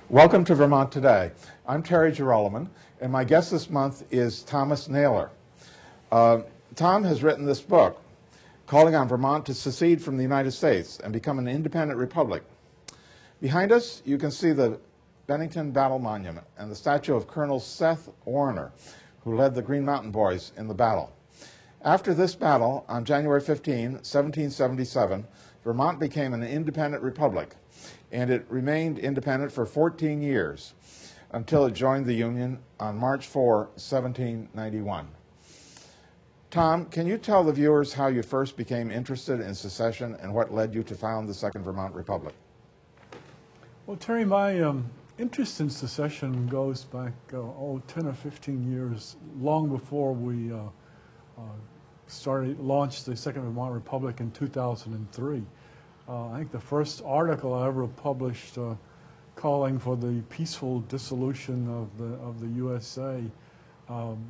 Welcome to Vermont Today. I'm Terry Geroloman, and my guest this month is Thomas Naylor. Tom has written this book, calling on Vermont to secede from the United States and become an independent republic. Behind us, you can see the Bennington Battle Monument and the statue of Colonel Seth Warner, who led the Green Mountain Boys in the battle. After this battle, on January 15, 1777, Vermont became an independent republic, and it remained independent for 14 years until it joined the Union on March 4, 1791. Tom, can you tell the viewers how you first became interested in secession and what led you to found the Second Vermont Republic? Well, Terry, my interest in secession goes back 10 or 15 years, long before we launched the Second Vermont Republic in 2003. I think the first article I ever published calling for the peaceful dissolution of the USA,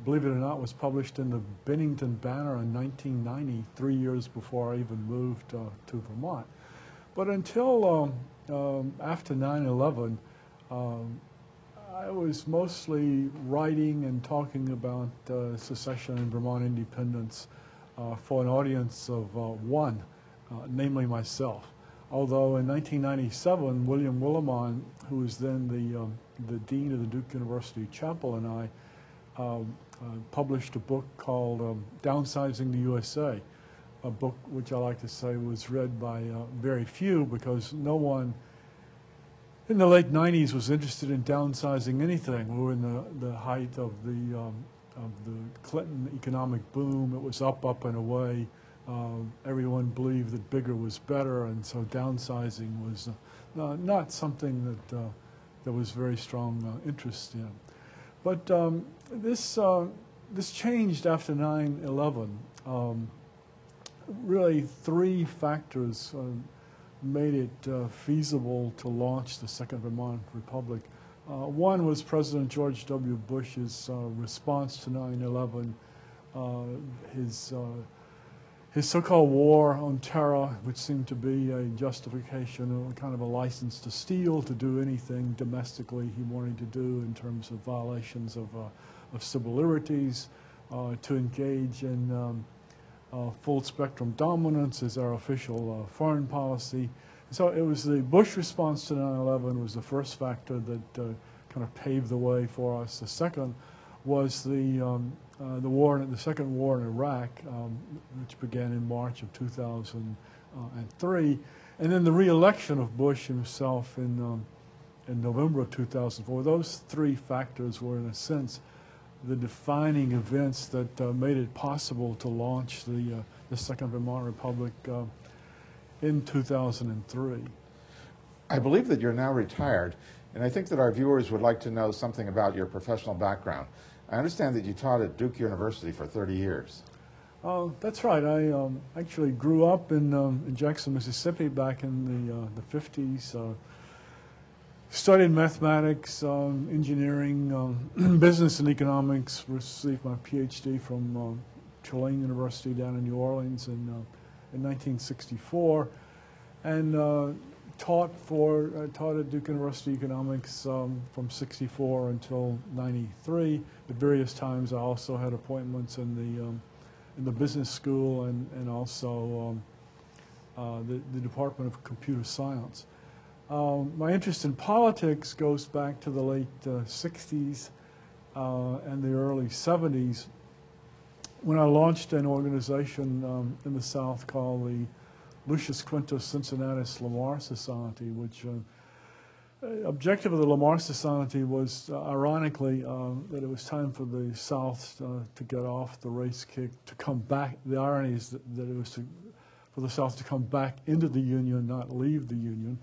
believe it or not, was published in the Bennington Banner in 1990, 3 years before I even moved to Vermont. But until after 9/11, I was mostly writing and talking about secession and Vermont independence for an audience of one, namely myself. Although in 1997, William Willimon, who was then the dean of the Duke University Chapel, and I published a book called Downsizing the USA, a book which I like to say was read by very few, because no one in the late 90s was interested in downsizing anything. We were in the height of the Clinton economic boom. It was up and away. Everyone believed that bigger was better, and so downsizing was not something that there was very strong interest in. But this changed after 9/11. Really, three factors made it feasible to launch the Second Vermont Republic. One was President George W. Bush's response to 9/11, his so-called war on terror, which seemed to be a justification, kind of a license to steal, to do anything domestically he wanted to do in terms of violations of civil liberties, to engage in full spectrum dominance as our official foreign policy. So it was the Bush response to 9/11 was the first factor that kind of paved the way for us. The second was the second war in Iraq, which began in March of 2003, and then the re-election of Bush himself in November of 2004. Those three factors were, in a sense, the defining events that made it possible to launch the Second Vermont Republic in 2003. I believe that you're now retired, and I think that our viewers would like to know something about your professional background. I understand that you taught at Duke University for 30 years. That's right. I actually grew up in Jackson, Mississippi back in the 50s. Studied mathematics, engineering, business and economics, received my PhD from Tulane University down in New Orleans in 1964, and taught at Duke University economics from 64 until 93. At various times, I also had appointments in the business school and also the Department of Computer Science. My interest in politics goes back to the late 60s and the early 70s, when I launched an organization in the South called the Lucius Quintus Cincinnatus Lamar Society, which objective of the Lamar Society was, ironically, that it was time for the South to get off the race kick, to come back. The irony is that it was for the South to come back into the Union, not leave the Union,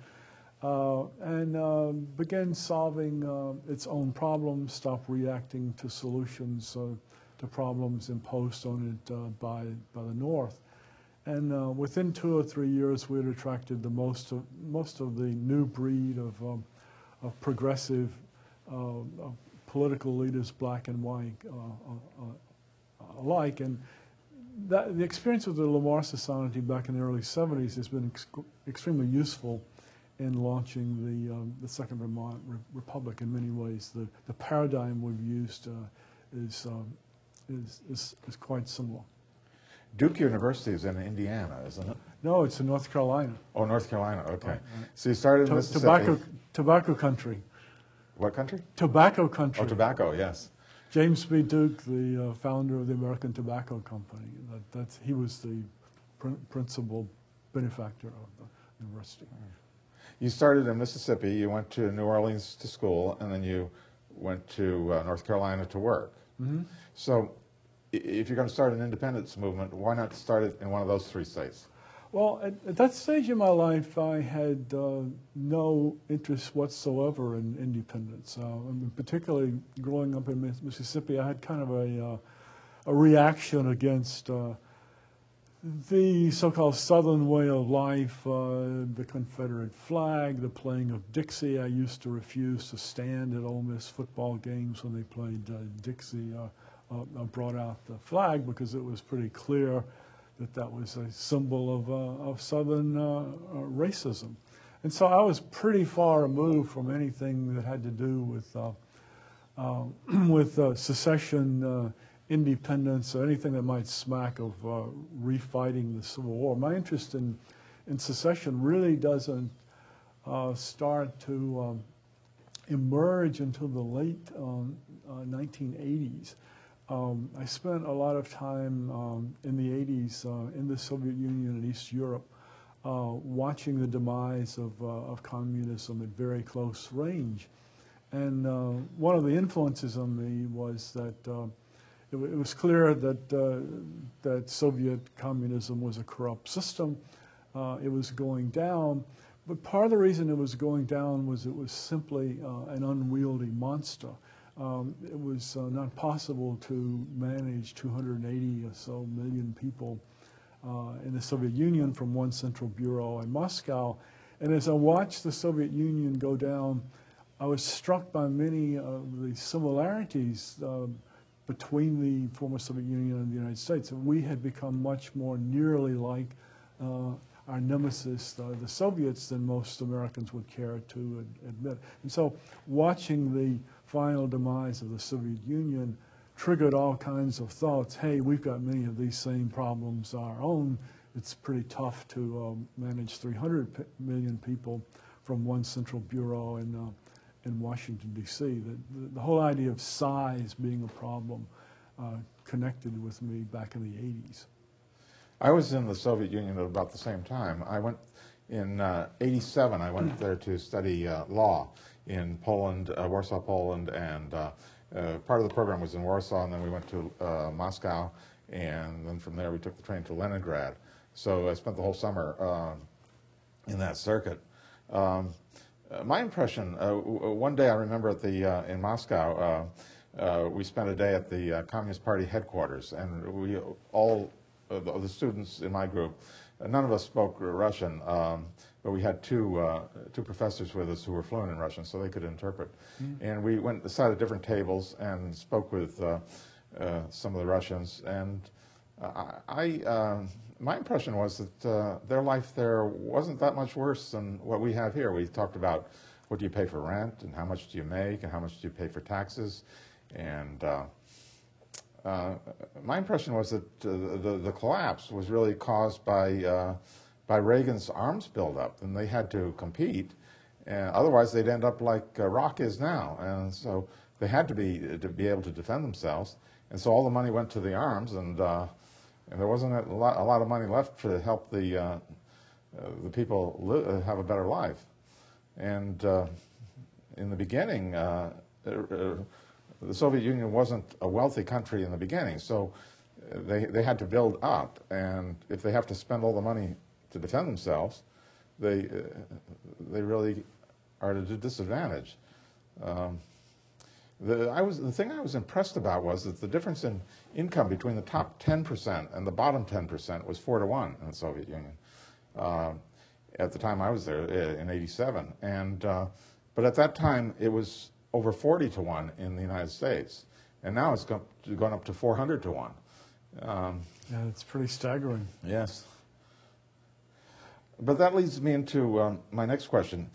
and begin solving its own problems, stop reacting to solutions to problems imposed on it by the North. And within 2 or 3 years, we had attracted the most of the new breed of progressive political leaders, black and white alike. And the experience of the Lamar Society back in the early 70s has been extremely useful in launching the Second Vermont Republic in many ways. The paradigm we've used is quite similar. Duke University is in Indiana, isn't it? No, it's in North Carolina. Oh, North Carolina, okay. Right. So you started in Mississippi. Tobacco country. What country? Tobacco country. Oh, tobacco, yes. James B. Duke, the founder of the American Tobacco Company, he was the principal benefactor of the university. You started in Mississippi, you went to New Orleans to school, and then you went to North Carolina to work. Mm-hmm. So if you're going to start an independence movement, why not start it in one of those three states? Well, at that stage in my life, I had no interest whatsoever in independence. I mean, particularly growing up in Mississippi, I had kind of a reaction against the so-called Southern way of life, the Confederate flag, the playing of Dixie. I used to refuse to stand at Ole Miss football games when they played Dixie. Brought out the flag because it was pretty clear that was a symbol of Southern racism. And so I was pretty far removed from anything that had to do with secession, independence, or anything that might smack of refighting the Civil War. My interest in secession really doesn't start to emerge until the late 1980s. I spent a lot of time in the 80s in the Soviet Union and East Europe watching the demise of communism at very close range. And one of the influences on me was that it was clear that Soviet communism was a corrupt system. It was going down. But part of the reason it was going down was it was simply an unwieldy monster. It was not possible to manage 280 or so million people in the Soviet Union from one central bureau in Moscow. And as I watched the Soviet Union go down, I was struck by many of the similarities between the former Soviet Union and the United States. And we had become much more nearly like our nemesis, the Soviets, than most Americans would care to admit. And so watching the final demise of the Soviet Union triggered all kinds of thoughts. Hey, we've got many of these same problems our own. It's pretty tough to manage 300 million people from one central bureau in Washington, D.C. The whole idea of size being a problem connected with me back in the 80s. I was in the Soviet Union at about the same time. I went in 87, I went there to study law in Poland, Warsaw, Poland, and part of the program was in Warsaw, and then we went to Moscow, and then from there we took the train to Leningrad. So I spent the whole summer in that circuit. My impression, one day I remember at the in Moscow, we spent a day at the Communist Party headquarters, and we all, the students in my group, none of us spoke Russian, but we had two professors with us who were fluent in Russian, so they could interpret. And we sat at different tables and spoke with some of the Russians. And my impression was that their life there wasn't that much worse than what we have here. We talked about what do you pay for rent, and how much do you make, and how much do you pay for taxes. And my impression was that the collapse was really caused by Reagan's arms buildup, and they had to compete. Otherwise, they'd end up like Iraq is now. And so they had to be able to defend themselves. And so all the money went to the arms, and there wasn't a lot of money left to help the people have a better life. And in the beginning, the Soviet Union wasn't a wealthy country in the beginning, so they had to build up. And if they have to spend all the money to defend themselves, they really are at a disadvantage. The thing I was impressed about was that the difference in income between the top 10% and the bottom 10% was 4-to-1 in the Soviet Union. At the time I was there in '87, but at that time it was over 40-to-1 in the United States, and now it's gone up to 400-to-1. Yeah, it's pretty staggering. Yes. But that leads me into my next question.